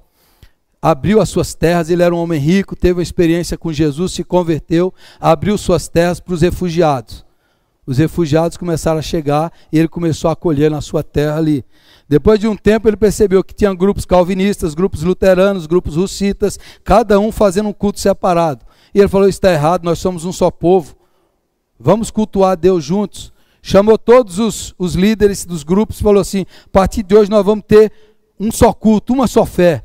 abriu as suas terras. Ele era um homem rico, teve uma experiência com Jesus, se converteu, abriu suas terras para os refugiados. Os refugiados começaram a chegar e ele começou a acolher na sua terra ali. Depois de um tempo ele percebeu que tinha grupos calvinistas, grupos luteranos, grupos russitas, cada um fazendo um culto separado. E ele falou, isso está errado, nós somos um só povo, vamos cultuar a Deus juntos. Chamou todos os líderes dos grupos e falou assim, a partir de hoje nós vamos ter um só culto, uma só fé.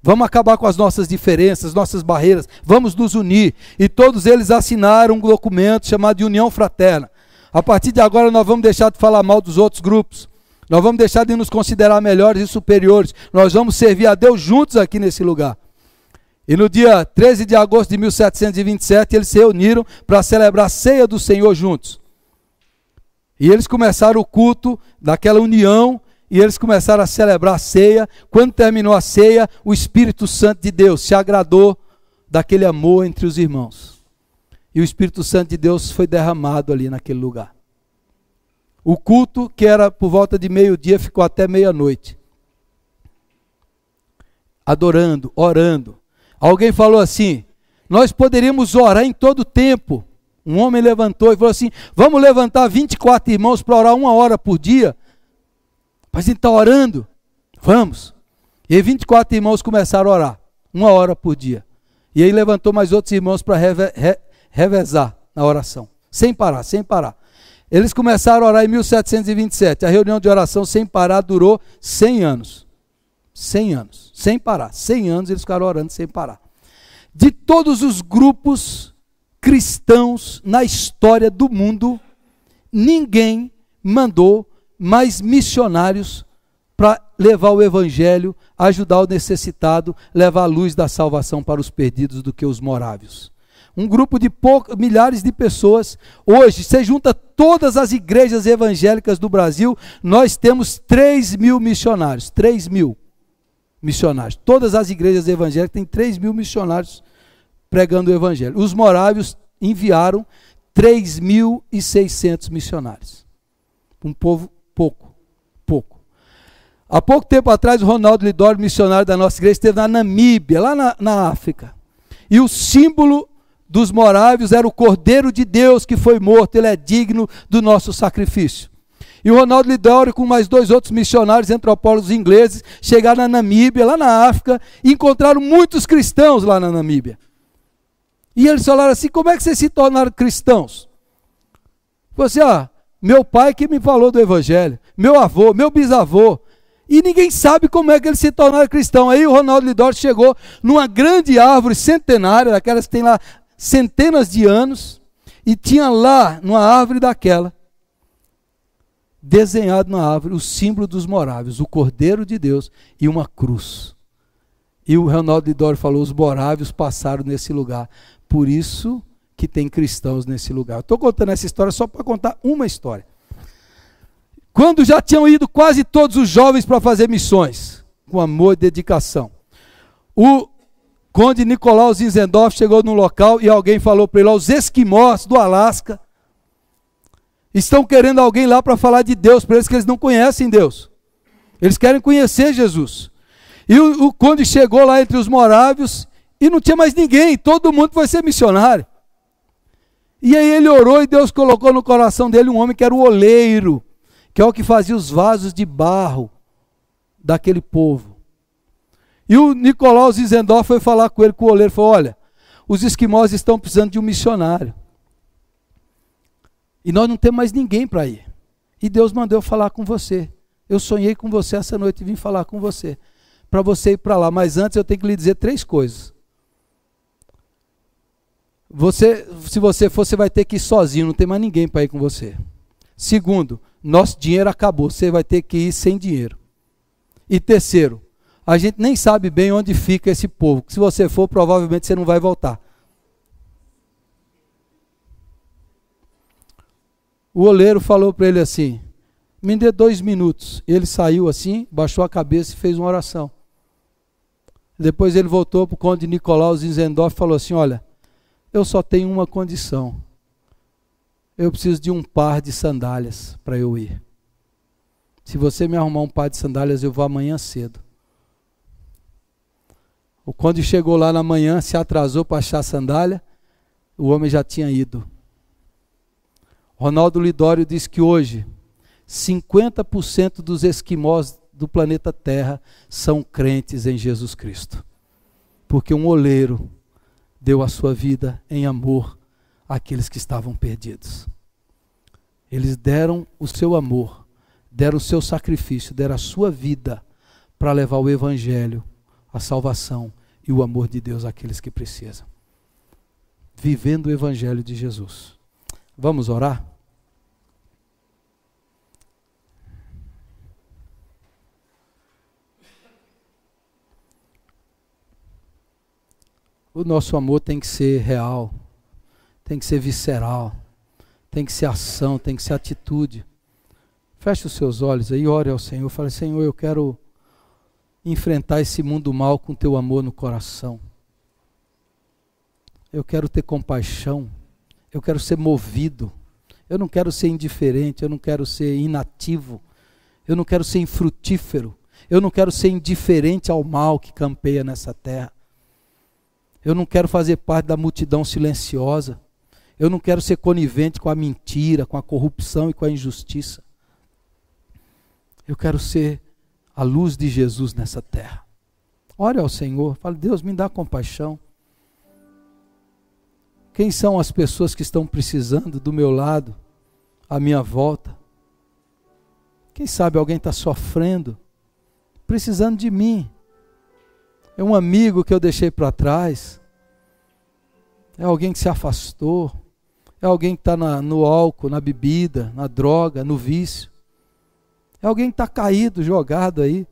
Vamos acabar com as nossas diferenças, nossas barreiras, vamos nos unir. E todos eles assinaram um documento chamado de União Fraterna. A partir de agora nós vamos deixar de falar mal dos outros grupos. Nós vamos deixar de nos considerar melhores e superiores. Nós vamos servir a Deus juntos aqui nesse lugar. E no dia 13 de agosto de 1727, eles se reuniram para celebrar a ceia do Senhor juntos. E eles começaram o culto daquela união, e eles começaram a celebrar a ceia. Quando terminou a ceia, o Espírito Santo de Deus se agradou daquele amor entre os irmãos. E o Espírito Santo de Deus foi derramado ali naquele lugar. O culto, que era por volta de meio-dia, ficou até meia-noite. Adorando, orando. Alguém falou assim: nós poderíamos orar em todo o tempo. Um homem levantou e falou assim: vamos levantar 24 irmãos para orar 1 hora por dia? Mas a gente está orando? Vamos. E aí 24 irmãos começaram a orar, 1 hora por dia. E aí levantou mais outros irmãos para revezar na oração, sem parar, sem parar. Eles começaram a orar em 1727. A reunião de oração sem parar durou 100 anos. 100 anos, sem parar. 100 anos eles ficaram orando sem parar. De todos os grupos cristãos na história do mundo, ninguém mandou mais missionários para levar o evangelho, ajudar o necessitado, levar a luz da salvação para os perdidos do que os morávios. Um grupo de milhares de pessoas. Hoje, você junta todas as igrejas evangélicas do Brasil, nós temos 3.000 missionários. 3.000 missionários. Todas as igrejas evangélicas têm 3.000 missionários pregando o evangelho. Os morávios enviaram 3.600 missionários. Um povo pouco. Há pouco tempo atrás, o Ronaldo Lidório, missionário da nossa igreja, esteve na Namíbia, lá na África. E o símbolo dos morávios era o Cordeiro de Deus que foi morto. Ele é digno do nosso sacrifício. E o Ronaldo Lidório, com mais 2 outros missionários antropólogos ingleses, chegaram na Namíbia, lá na África, e encontraram muitos cristãos lá na Namíbia. E eles falaram assim: como é que vocês se tornaram cristãos? Você, meu pai que me falou do evangelho, meu avô, meu bisavô, e ninguém sabe como é que eles se tornaram cristãos. Aí o Ronaldo Lidório chegou numa grande árvore centenária, daquelas que tem lá centenas de anos, e tinha lá, numa árvore daquela, desenhado na árvore, o símbolo dos morávios, o Cordeiro de Deus e uma cruz. E o Ronaldo Lidório falou: os morávios passaram nesse lugar, por isso que tem cristãos nesse lugar. Estou contando essa história só para contar uma história. Quando já tinham ido quase todos os jovens para fazer missões, com amor e dedicação, o conde Nicolau Zinzendorf chegou no local e alguém falou para ele: os esquimós do Alasca estão querendo alguém lá para falar de Deus para eles, que eles não conhecem Deus. Eles querem conhecer Jesus. E o conde chegou lá entre os morávios e não tinha mais ninguém, todo mundo foi ser missionário. E aí ele orou e Deus colocou no coração dele um homem que era o oleiro, que é o que fazia os vasos de barro daquele povo. E o Nicolau Zinzendorf foi falar com ele, com o oleiro, falou: olha, os esquimós estão precisando de um missionário. E nós não temos mais ninguém para ir. E Deus mandou eu falar com você. Eu sonhei com você essa noite e vim falar com você. Para você ir para lá. Mas antes eu tenho que lhe dizer 3 coisas. Se você for, você vai ter que ir sozinho. Não tem mais ninguém para ir com você. Segundo, nosso dinheiro acabou. Você vai ter que ir sem dinheiro. E terceiro, a gente nem sabe bem onde fica esse povo. Se você for, provavelmente você não vai voltar. O oleiro falou para ele assim: me dê 2 minutos. Ele saiu assim, baixou a cabeça e fez uma oração. Depois ele voltou para o conde Nicolau Zinzendorf e falou assim: olha, eu só tenho uma condição. Eu preciso de um par de sandálias para eu ir. Se você me arrumar um par de sandálias, eu vou amanhã cedo. O conde chegou lá na manhã, se atrasou para achar a sandália, o homem já tinha ido. Ronaldo Lidório diz que hoje 50% dos esquimós do planeta Terra são crentes em Jesus Cristo. Porque um oleiro deu a sua vida em amor àqueles que estavam perdidos. Eles deram o seu amor, deram o seu sacrifício, deram a sua vida para levar o evangelho, a salvação e o amor de Deus àqueles que precisam. Vivendo o evangelho de Jesus. Vamos orar? O nosso amor tem que ser real, tem que ser visceral, tem que ser ação, tem que ser atitude. Feche os seus olhos aí, ore ao Senhor, fale: Senhor, eu quero enfrentar esse mundo mal com teu amor no coração. Eu quero ter compaixão, eu quero ser movido, eu não quero ser indiferente, eu não quero ser inativo, eu não quero ser infrutífero, eu não quero ser indiferente ao mal que campeia nessa terra. Eu não quero fazer parte da multidão silenciosa. Eu não quero ser conivente com a mentira, com a corrupção e com a injustiça. Eu quero ser a luz de Jesus nessa terra. Ore ao Senhor, fale: Deus, me dá compaixão. Quem são as pessoas que estão precisando do meu lado, à minha volta? Quem sabe alguém está sofrendo, precisando de mim. É um amigo que eu deixei para trás, é alguém que se afastou, é alguém que está no álcool, na bebida, na droga, no vício, é alguém que está caído, jogado aí.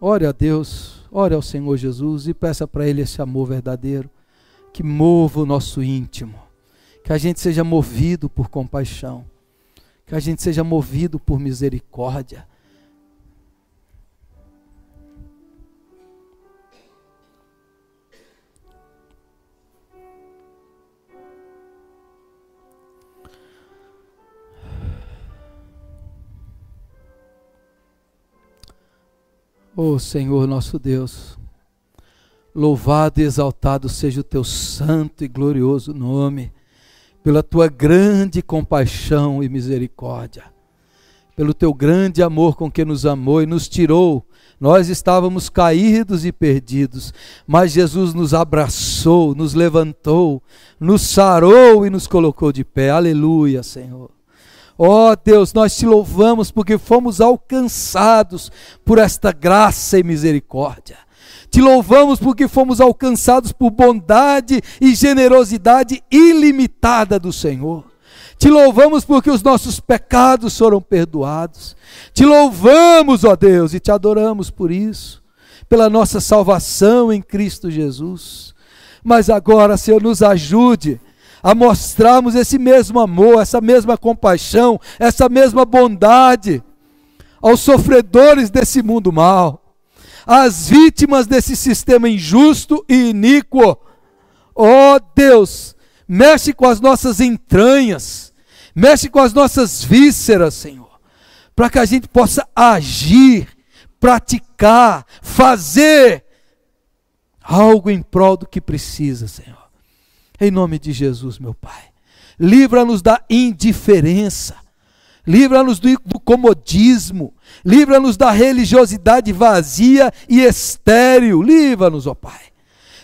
Ore a Deus, ore ao Senhor Jesus e peça para Ele esse amor verdadeiro, que mova o nosso íntimo, que a gente seja movido por compaixão, que a gente seja movido por misericórdia. Ó Senhor nosso Deus, louvado e exaltado seja o teu santo e glorioso nome, pela tua grande compaixão e misericórdia, pelo teu grande amor com que nos amou e nos tirou. Nós estávamos caídos e perdidos, mas Jesus nos abraçou, nos levantou, nos sarou e nos colocou de pé. Aleluia, Senhor. Ó Deus, nós te louvamos porque fomos alcançados por esta graça e misericórdia. Te louvamos porque fomos alcançados por bondade e generosidade ilimitada do Senhor. Te louvamos porque os nossos pecados foram perdoados. Te louvamos, ó Deus, e te adoramos por isso, pela nossa salvação em Cristo Jesus. Mas agora, Senhor, nos ajude a mostrarmos esse mesmo amor, essa mesma compaixão, essa mesma bondade aos sofredores desse mundo mal, às vítimas desse sistema injusto e iníquo. Ó Deus, mexe com as nossas entranhas, mexe com as nossas vísceras, Senhor, para que a gente possa agir, praticar, fazer algo em prol do que precisa, Senhor. Em nome de Jesus, meu Pai, livra-nos da indiferença, livra-nos do comodismo, livra-nos da religiosidade vazia e estéril, livra-nos, ó Pai.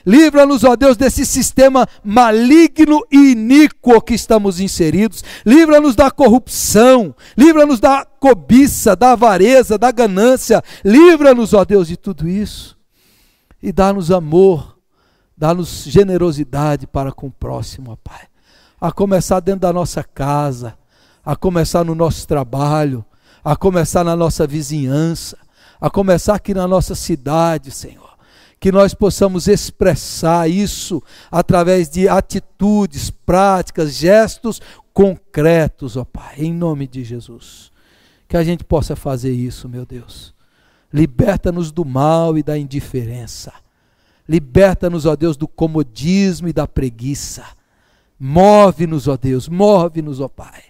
Livra-nos, ó Deus, desse sistema maligno e iníquo que estamos inseridos. Livra-nos da corrupção, livra-nos da cobiça, da avareza, da ganância. Livra-nos, ó Deus, de tudo isso. E dá-nos amor, dá-nos generosidade para com o próximo, ó Pai. A começar dentro da nossa casa, a começar no nosso trabalho, a começar na nossa vizinhança, a começar aqui na nossa cidade, Senhor. Que nós possamos expressar isso através de atitudes, práticas, gestos concretos, ó Pai, em nome de Jesus. Que a gente possa fazer isso, meu Deus. Liberta-nos do mal e da indiferença. Liberta-nos, ó Deus, do comodismo e da preguiça. Move-nos, ó Deus, move-nos, ó Pai.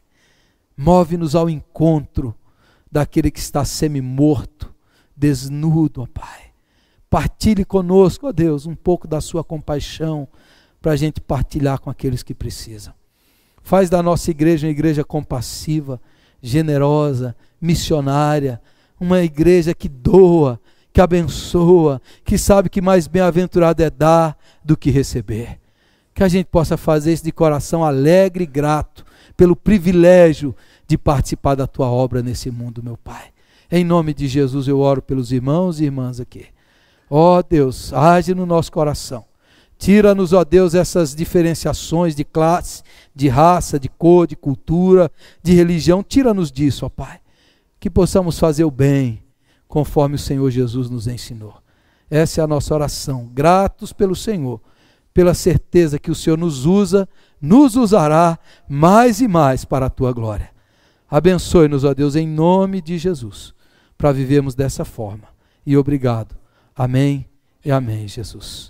Move-nos ao encontro daquele que está semi-morto, desnudo, ó Pai. Partilhe conosco, ó Deus, um pouco da sua compaixão, para a gente partilhar com aqueles que precisam. Faz da nossa igreja uma igreja compassiva, generosa, missionária, uma igreja que doa, que abençoa, que sabe que mais bem-aventurado é dar do que receber. Que a gente possa fazer isso de coração alegre e grato, pelo privilégio de participar da tua obra nesse mundo, meu Pai. Em nome de Jesus eu oro pelos irmãos e irmãs aqui. Ó Deus, age no nosso coração. Tira-nos, ó Deus, essas diferenciações de classe, de raça, de cor, de cultura, de religião. Tira-nos disso, ó Pai. Que possamos fazer o bem, conforme o Senhor Jesus nos ensinou. Essa é a nossa oração. Gratos pelo Senhor, pela certeza que o Senhor nos usa, nos usará mais e mais para a tua glória. Abençoe-nos, ó Deus, em nome de Jesus, para vivermos dessa forma. E obrigado. Amém e amém, Jesus.